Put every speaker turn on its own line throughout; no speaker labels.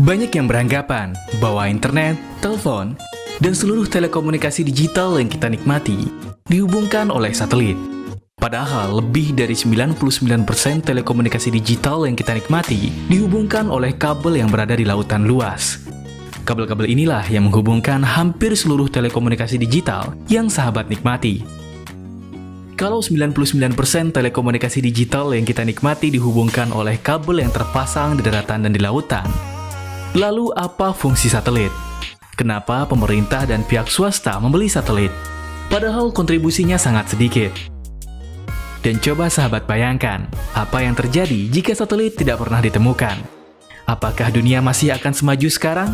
Banyak yang beranggapan bahwa internet, telepon, dan seluruh telekomunikasi digital yang kita nikmati dihubungkan oleh satelit. Padahal lebih dari 99% telekomunikasi digital yang kita nikmati dihubungkan oleh kabel yang berada di lautan luas. Kabel-kabel inilah yang menghubungkan hampir seluruh telekomunikasi digital yang sahabat nikmati. Kalau 99% telekomunikasi digital yang kita nikmati dihubungkan oleh kabel yang terpasang di daratan dan di lautan, lalu apa fungsi satelit? Kenapa pemerintah dan pihak swasta membeli satelit? Padahal kontribusinya sangat sedikit. Dan coba sahabat bayangkan, apa yang terjadi jika satelit tidak pernah ditemukan? Apakah dunia masih akan semaju sekarang?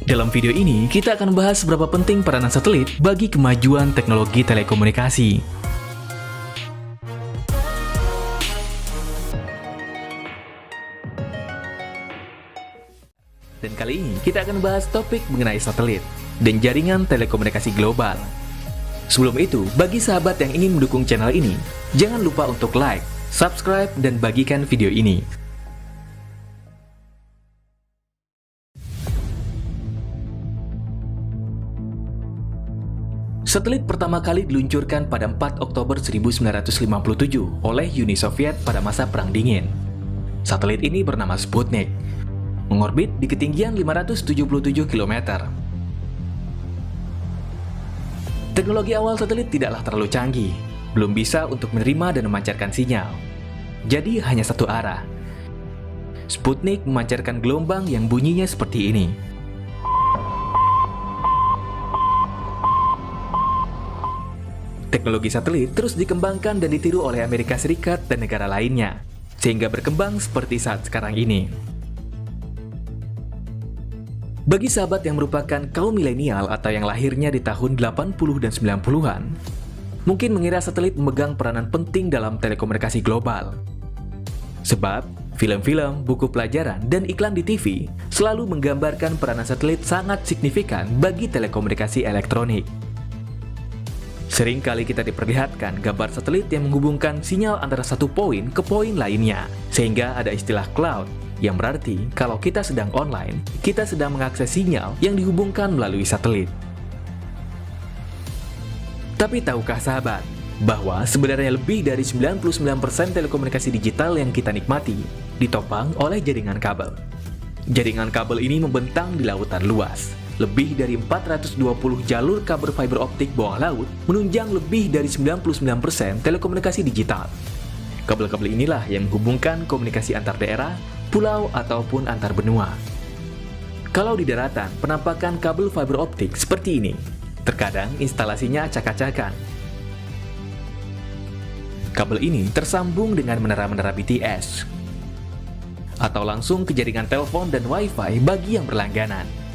Dalam video ini, kita akan bahas seberapa penting peranan satelit bagi kemajuan teknologi telekomunikasi. Dan kali ini, kita akan bahas topik mengenai satelit dan jaringan telekomunikasi global. Sebelum itu, bagi sahabat yang ingin mendukung channel ini, jangan lupa untuk like, subscribe, dan bagikan video ini. Satelit pertama kali diluncurkan pada 4 Oktober 1957 oleh Uni Soviet pada masa Perang Dingin. Satelit ini bernama Sputnik, mengorbit di ketinggian 577 km. Teknologi awal satelit tidaklah terlalu canggih, belum bisa untuk menerima dan memancarkan sinyal. Jadi hanya satu arah. Sputnik memancarkan gelombang yang bunyinya seperti ini. Teknologi satelit terus dikembangkan dan ditiru oleh Amerika Serikat dan negara lainnya, sehingga berkembang seperti saat sekarang ini. Bagi sahabat yang merupakan kaum milenial atau yang lahirnya di tahun 80 dan 90-an, mungkin mengira satelit memegang peranan penting dalam telekomunikasi global. Sebab, film-film, buku pelajaran, dan iklan di TV selalu menggambarkan peranan satelit sangat signifikan bagi telekomunikasi elektronik. Sering kali kita diperlihatkan gambar satelit yang menghubungkan sinyal antara satu poin ke poin lainnya, sehingga ada istilah cloud, yang berarti kalau kita sedang online, kita sedang mengakses sinyal yang dihubungkan melalui satelit. Tapi tahukah sahabat, bahwa sebenarnya lebih dari 99% telekomunikasi digital yang kita nikmati ditopang oleh jaringan kabel. Jaringan kabel ini membentang di lautan luas. Lebih dari 420 jalur kabel fiber optik bawah laut menunjang lebih dari 99% telekomunikasi digital. Kabel-kabel inilah yang menghubungkan komunikasi antar daerah, pulau, ataupun antar benua. Kalau di daratan, penampakan kabel fiber optik seperti ini. Terkadang instalasinya acak-acakan. Kabel ini tersambung dengan menara-menara BTS, atau langsung ke jaringan telepon dan Wi-Fi bagi yang berlangganan.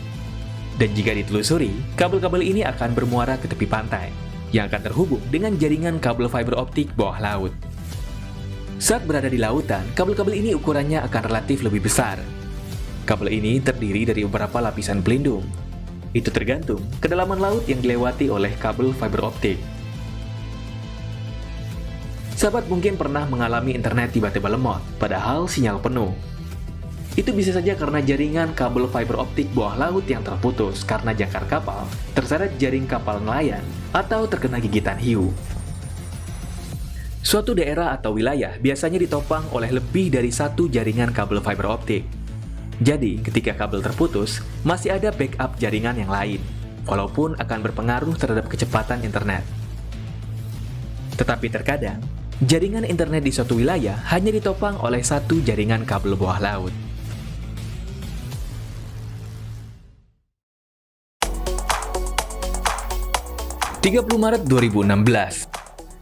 Dan jika ditelusuri, kabel-kabel ini akan bermuara ke tepi pantai, yang akan terhubung dengan jaringan kabel fiber optik bawah laut. Saat berada di lautan, kabel-kabel ini ukurannya akan relatif lebih besar. Kabel ini terdiri dari beberapa lapisan pelindung. Itu tergantung kedalaman laut yang dilewati oleh kabel fiber optik. Sahabat mungkin pernah mengalami internet tiba-tiba lemot, padahal sinyal penuh. Itu bisa saja karena jaringan kabel fiber optik bawah laut yang terputus karena jangkar kapal, terseret jaring kapal nelayan, atau terkena gigitan hiu. Suatu daerah atau wilayah biasanya ditopang oleh lebih dari satu jaringan kabel fiber optik. Jadi, ketika kabel terputus, masih ada backup jaringan yang lain, walaupun akan berpengaruh terhadap kecepatan internet. Tetapi terkadang, jaringan internet di suatu wilayah hanya ditopang oleh satu jaringan kabel bawah laut. 30 Maret 2016,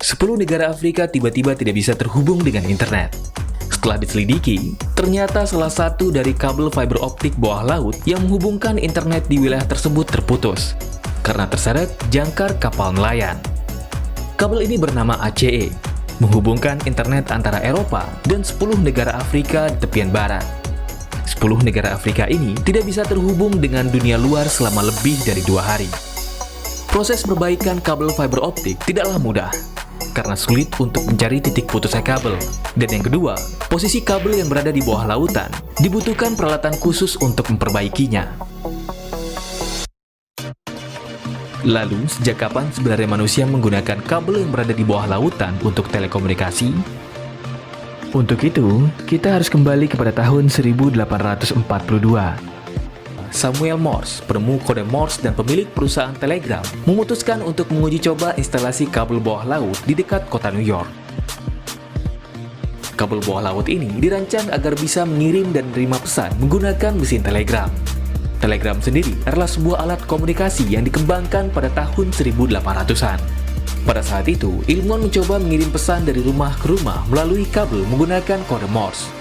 10 negara Afrika tiba-tiba tidak bisa terhubung dengan internet. Setelah diselidiki, ternyata salah satu dari kabel fiber optik bawah laut yang menghubungkan internet di wilayah tersebut terputus karena terseret jangkar kapal nelayan. Kabel ini bernama ACE, menghubungkan internet antara Eropa dan 10 negara Afrika di tepian barat. 10 negara Afrika ini tidak bisa terhubung dengan dunia luar selama lebih dari 2 hari. Proses perbaikan kabel fiber optik tidaklah mudah, karena sulit untuk mencari titik putusnya kabel. Dan yang kedua, posisi kabel yang berada di bawah lautan dibutuhkan peralatan khusus untuk memperbaikinya. Lalu, sejak kapan sebenarnya manusia menggunakan kabel yang berada di bawah lautan untuk telekomunikasi? Untuk itu, kita harus kembali kepada tahun 1842. Samuel Morse, penemu kode Morse dan pemilik perusahaan telegram, memutuskan untuk menguji coba instalasi kabel bawah laut di dekat kota New York. Kabel bawah laut ini dirancang agar bisa mengirim dan menerima pesan menggunakan mesin telegram. Telegram sendiri adalah sebuah alat komunikasi yang dikembangkan pada tahun 1800-an. Pada saat itu, ilmuwan mencoba mengirim pesan dari rumah ke rumah melalui kabel menggunakan kode Morse.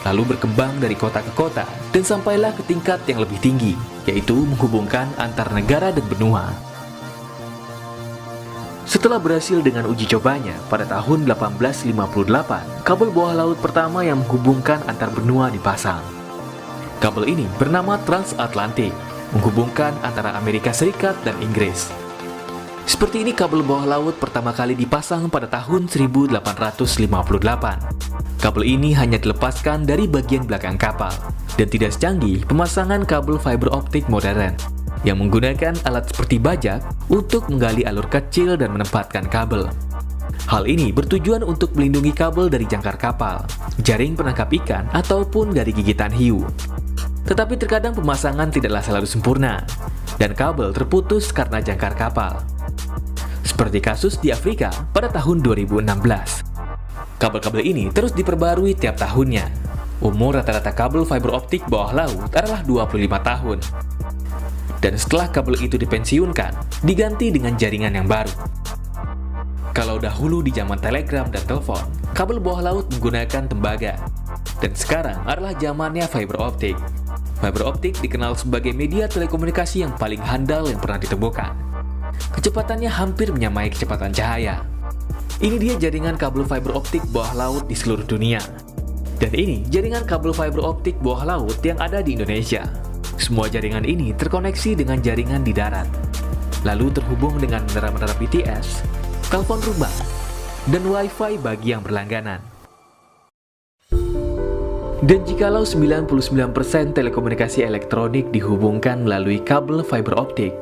Lalu berkembang dari kota ke kota dan sampailah ke tingkat yang lebih tinggi, yaitu menghubungkan antar negara dan benua. Setelah berhasil dengan uji cobanya, pada tahun 1858, kabel bawah laut pertama yang menghubungkan antar benua dipasang. Kabel ini bernama Transatlantic, menghubungkan antara Amerika Serikat dan Inggris. Seperti ini kabel bawah laut pertama kali dipasang pada tahun 1858. Kabel ini hanya dilepaskan dari bagian belakang kapal, dan tidak secanggih pemasangan kabel fiber optik modern, yang menggunakan alat seperti bajak untuk menggali alur kecil dan menempatkan kabel. Hal ini bertujuan untuk melindungi kabel dari jangkar kapal, jaring penangkap ikan, ataupun dari gigitan hiu. Tetapi terkadang pemasangan tidaklah selalu sempurna, dan kabel terputus karena jangkar kapal. Seperti kasus di Afrika pada tahun 2016. Kabel-kabel ini terus diperbarui tiap tahunnya. Umur rata-rata kabel fiber optik bawah laut adalah 25 tahun. Dan setelah kabel itu dipensiunkan, diganti dengan jaringan yang baru. Kalau dahulu di zaman telegram dan telepon, kabel bawah laut menggunakan tembaga. Dan sekarang adalah zamannya fiber optik. Fiber optik dikenal sebagai media telekomunikasi yang paling handal yang pernah ditemukan. Kecepatannya hampir menyamai kecepatan cahaya. Ini dia jaringan kabel fiber optik bawah laut di seluruh dunia. Dan ini jaringan kabel fiber optik bawah laut yang ada di Indonesia. Semua jaringan ini terkoneksi dengan jaringan di darat, lalu terhubung dengan menara-menara BTS, telepon rumah, dan wifi bagi yang berlangganan. Dan jikalau 99% telekomunikasi elektronik dihubungkan melalui kabel fiber optik,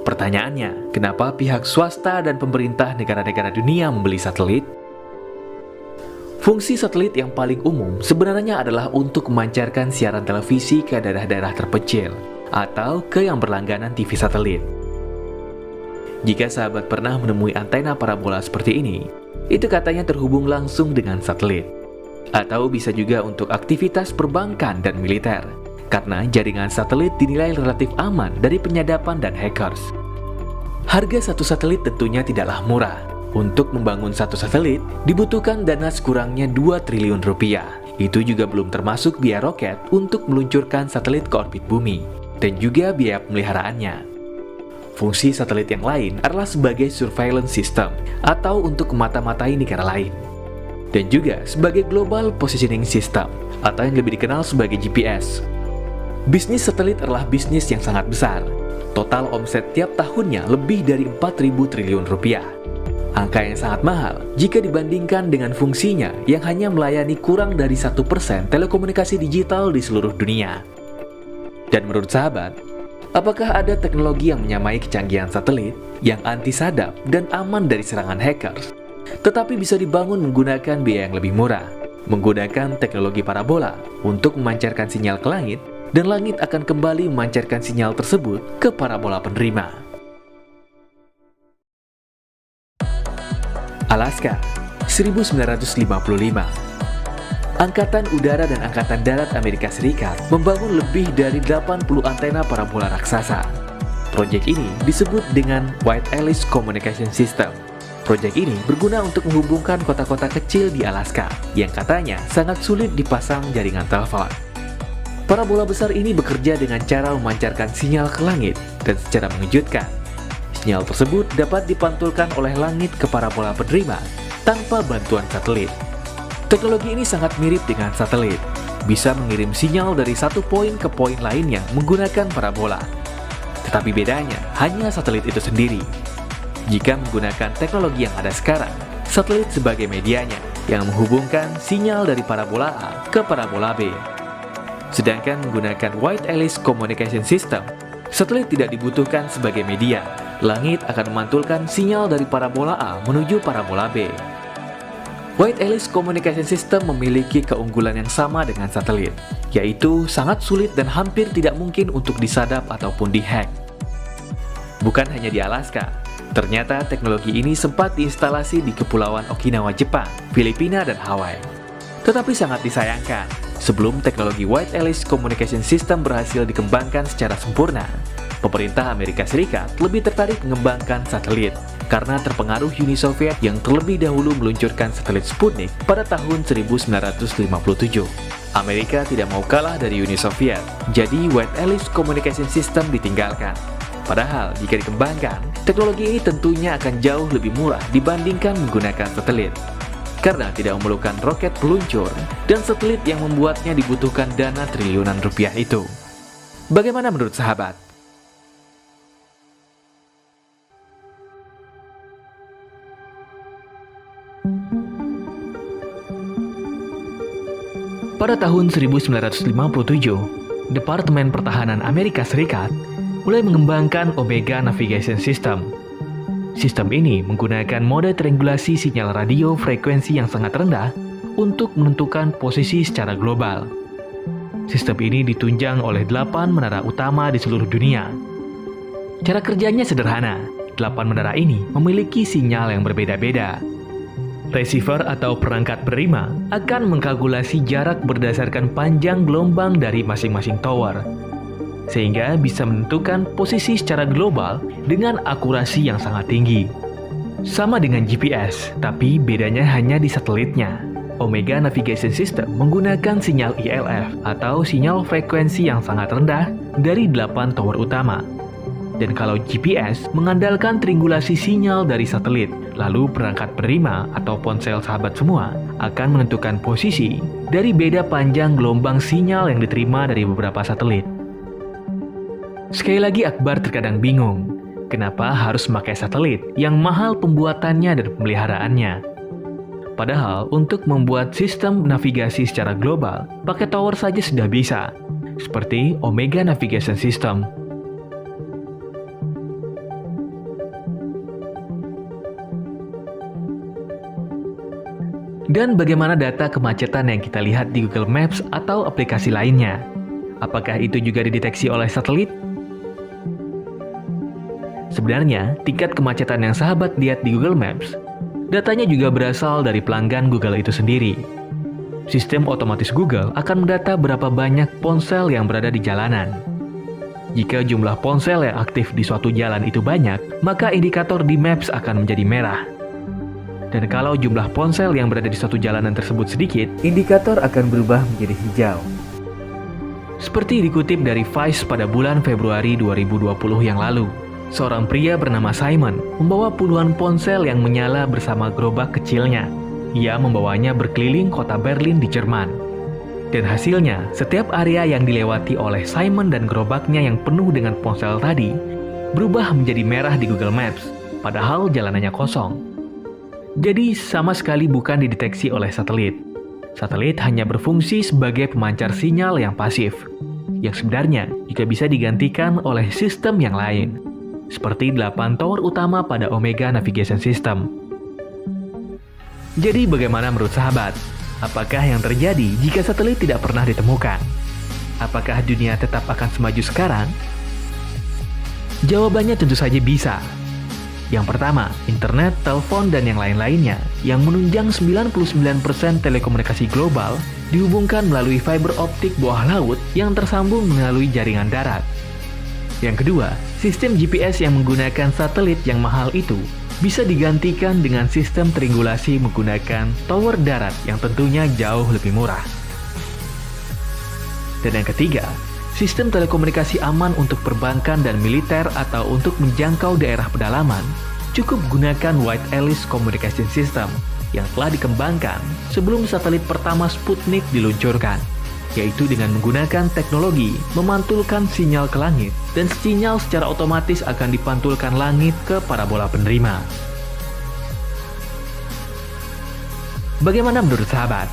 pertanyaannya, kenapa pihak swasta dan pemerintah negara-negara dunia membeli satelit? Fungsi satelit yang paling umum sebenarnya adalah untuk memancarkan siaran televisi ke daerah-daerah terpencil atau ke yang berlangganan TV satelit. Jika sahabat pernah menemui antena parabola seperti ini, itu katanya terhubung langsung dengan satelit. Atau bisa juga untuk aktivitas perbankan dan militer, karena jaringan satelit dinilai relatif aman dari penyadapan dan hackers. Harga satu satelit tentunya tidaklah murah. Untuk membangun satu satelit, dibutuhkan dana sekurangnya 2 triliun rupiah. Itu juga belum termasuk biaya roket untuk meluncurkan satelit ke orbit bumi, dan juga biaya pemeliharaannya. Fungsi satelit yang lain adalah sebagai surveillance system, atau untuk memata-matai negara lain. Dan juga sebagai global positioning system, atau yang lebih dikenal sebagai GPS. Bisnis satelit adalah bisnis yang sangat besar. Total omset tiap tahunnya lebih dari 4.000 triliun rupiah. Angka yang sangat mahal jika dibandingkan dengan fungsinya yang hanya melayani kurang dari 1% telekomunikasi digital di seluruh dunia. Dan menurut sahabat, apakah ada teknologi yang menyamai kecanggihan satelit yang anti sadap dan aman dari serangan hackers, tetapi bisa dibangun menggunakan biaya yang lebih murah, menggunakan teknologi parabola untuk memancarkan sinyal ke langit, dan langit akan kembali memancarkan sinyal tersebut ke parabola penerima. Alaska, 1955. Angkatan Udara dan Angkatan Darat Amerika Serikat membangun lebih dari 80 antena parabola raksasa. Proyek ini disebut dengan White Alice Communication System. Proyek ini berguna untuk menghubungkan kota-kota kecil di Alaska yang katanya sangat sulit dipasang jaringan telepon. Parabola besar ini bekerja dengan cara memancarkan sinyal ke langit, dan secara mengejutkan, sinyal tersebut dapat dipantulkan oleh langit ke parabola penerima tanpa bantuan satelit. Teknologi ini sangat mirip dengan satelit, bisa mengirim sinyal dari satu poin ke poin lainnya menggunakan parabola. Tetapi bedanya hanya satelit itu sendiri. Jika menggunakan teknologi yang ada sekarang, satelit sebagai medianya yang menghubungkan sinyal dari parabola A ke parabola B. Sedangkan menggunakan Wide Alice Communication System, satelit tidak dibutuhkan sebagai media. Langit akan memantulkan sinyal dari parabola A menuju parabola B. Wide Alice Communication System memiliki keunggulan yang sama dengan satelit, yaitu sangat sulit dan hampir tidak mungkin untuk disadap ataupun dihack. Bukan hanya di Alaska, ternyata teknologi ini sempat diinstalasi di Kepulauan Okinawa, Jepang, Filipina, dan Hawaii. Tetapi sangat disayangkan, sebelum teknologi Wide Alice Communication System berhasil dikembangkan secara sempurna, pemerintah Amerika Serikat lebih tertarik mengembangkan satelit karena terpengaruh Uni Soviet yang terlebih dahulu meluncurkan satelit Sputnik pada tahun 1957. Amerika tidak mau kalah dari Uni Soviet, jadi Wide Alice Communication System ditinggalkan. Padahal jika dikembangkan, teknologi ini tentunya akan jauh lebih murah dibandingkan menggunakan satelit. Karena tidak memerlukan roket peluncur dan satelit yang membuatnya dibutuhkan dana triliunan rupiah itu. Bagaimana menurut sahabat? Pada tahun 1957, Departemen Pertahanan Amerika Serikat mulai mengembangkan Omega Navigation System. Sistem ini menggunakan mode triangulasi sinyal radio frekuensi yang sangat rendah untuk menentukan posisi secara global. Sistem ini ditunjang oleh 8 menara utama di seluruh dunia. Cara kerjanya sederhana, 8 menara ini memiliki sinyal yang berbeda-beda. Receiver atau perangkat penerima akan mengkalkulasi jarak berdasarkan panjang gelombang dari masing-masing tower, sehingga bisa menentukan posisi secara global dengan akurasi yang sangat tinggi. Sama dengan GPS, tapi bedanya hanya di satelitnya. Omega Navigation System menggunakan sinyal ILF atau sinyal frekuensi yang sangat rendah dari 8 tower utama. Dan kalau GPS mengandalkan triangulasi sinyal dari satelit, lalu perangkat penerima atau ponsel sahabat semua akan menentukan posisi dari beda panjang gelombang sinyal yang diterima dari beberapa satelit. Sekali lagi Akbar terkadang bingung, kenapa harus memakai satelit yang mahal pembuatannya dan pemeliharaannya. Padahal untuk membuat sistem navigasi secara global, pakai tower saja sudah bisa, seperti Omega Navigation System. Dan bagaimana data kemacetan yang kita lihat di Google Maps atau aplikasi lainnya? Apakah itu juga dideteksi oleh satelit? Sebenarnya, tingkat kemacetan yang sahabat lihat di Google Maps, datanya juga berasal dari pelanggan Google itu sendiri. Sistem otomatis Google akan mendata berapa banyak ponsel yang berada di jalanan. Jika jumlah ponsel yang aktif di suatu jalan itu banyak, maka indikator di Maps akan menjadi merah. Dan kalau jumlah ponsel yang berada di suatu jalanan tersebut sedikit, indikator akan berubah menjadi hijau. Seperti dikutip dari Vice pada bulan Februari 2020 yang lalu, seorang pria bernama Simon membawa puluhan ponsel yang menyala bersama gerobak kecilnya. Ia membawanya berkeliling kota Berlin di Jerman. Dan hasilnya, setiap area yang dilewati oleh Simon dan gerobaknya yang penuh dengan ponsel tadi berubah menjadi merah di Google Maps, padahal jalanannya kosong. Jadi sama sekali bukan dideteksi oleh satelit. Satelit hanya berfungsi sebagai pemancar sinyal yang pasif, yang sebenarnya juga bisa digantikan oleh sistem yang lain, seperti 8 tower utama pada Omega Navigation System. Jadi bagaimana menurut sahabat? Apakah yang terjadi jika satelit tidak pernah ditemukan? Apakah dunia tetap akan semaju sekarang? Jawabannya tentu saja bisa. Yang pertama, internet, telepon, dan yang lain-lainnya yang menunjang 99% telekomunikasi global dihubungkan melalui fiber optik bawah laut yang tersambung melalui jaringan darat. Yang kedua, sistem GPS yang menggunakan satelit yang mahal itu bisa digantikan dengan sistem triangulasi menggunakan tower darat yang tentunya jauh lebih murah. Dan yang ketiga, sistem telekomunikasi aman untuk perbankan dan militer atau untuk menjangkau daerah pedalaman cukup gunakan Wide Alice Communication System yang telah dikembangkan sebelum satelit pertama Sputnik diluncurkan, yaitu dengan menggunakan teknologi memantulkan sinyal ke langit dan sinyal secara otomatis akan dipantulkan langit ke parabola penerima. Bagaimana menurut sahabat?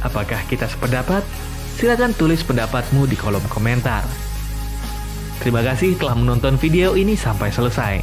Apakah kita sependapat? Silakan tulis pendapatmu di kolom komentar. Terima kasih telah menonton video ini sampai selesai.